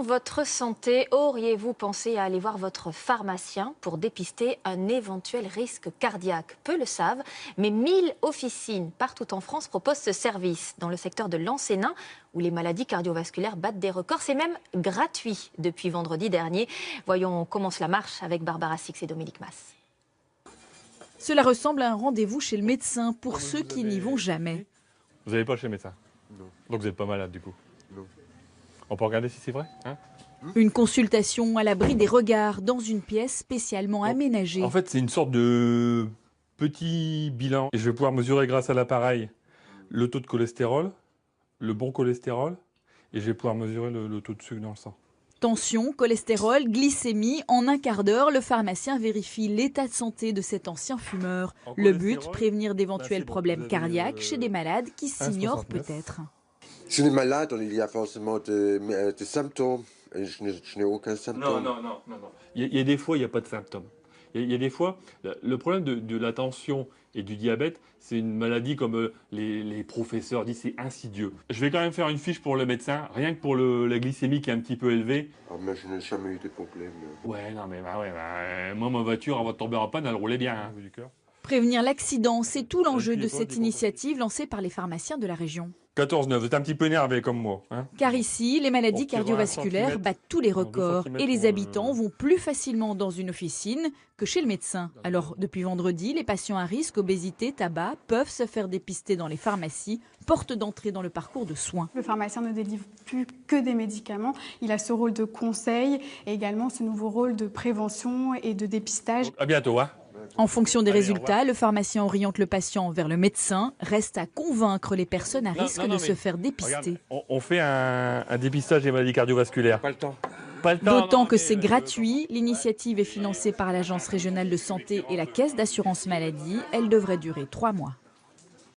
Votre santé, auriez-vous pensé à aller voir votre pharmacien pour dépister un éventuel risque cardiaque? Peu le savent, mais 1000 officines partout en France proposent ce service dans le secteur de Lancénin où les maladies cardiovasculaires battent des records. C'est même gratuit depuis vendredi dernier. Voyons comment cela marche avec Barbara Six et Dominique Mas. Cela ressemble à un rendez-vous chez le médecin pour ceux qui n'y vont jamais. Vous n'allez pas chez le médecin? Non. Donc vous n'êtes pas malade du coup? Non. On peut regarder si c'est vrai, hein? Une consultation à l'abri des regards dans une pièce spécialement aménagée. En fait, c'est une sorte de petit bilan. Et je vais pouvoir mesurer grâce à l'appareil le taux de cholestérol, le bon cholestérol, et je vais pouvoir mesurer le taux de sucre dans le sang. Tension, cholestérol, glycémie, en un quart d'heure, le pharmacien vérifie l'état de santé de cet ancien fumeur. Le but, prévenir d'éventuels problèmes cardiaques chez des malades qui s'ignorent peut-être. Chez les malades, il y a forcément des symptômes. Et je n'ai aucun symptôme. Non. Il y a des fois, il n'y a pas de symptômes. Il y a des fois, le problème de la tension et du diabète, c'est une maladie comme les professeurs disent, c'est insidieux. Je vais quand même faire une fiche pour le médecin, rien que pour la glycémie qui est un petit peu élevée. Ah, mais je n'ai jamais eu de problème. Ouais, non, mais moi, ma voiture, avant de tomber en panne, elle roulait bien, hein, vu du cœur. Prévenir l'accident, c'est tout l'enjeu de cette initiative lancée par les pharmaciens de la région. 14,9, vous êtes un petit peu énervé comme moi. Hein? Car ici, les maladies cardiovasculaires battent tous les records et les habitants vont plus facilement dans une officine que chez le médecin. Alors, depuis vendredi, les patients à risque, obésité, tabac, peuvent se faire dépister dans les pharmacies, porte d'entrée dans le parcours de soins. Le pharmacien ne délivre plus que des médicaments. Il a ce rôle de conseil et également ce nouveau rôle de prévention et de dépistage. À bientôt, hein? En fonction des résultats, le pharmacien oriente le patient vers le médecin. Reste à convaincre les personnes à risque de se faire dépister. Regarde, on fait un dépistage des maladies cardiovasculaires. Pas le temps. D'autant que c'est gratuit. L'initiative est financée par l'Agence régionale de santé et la Caisse d'assurance maladie. Elle devrait durer 3 mois.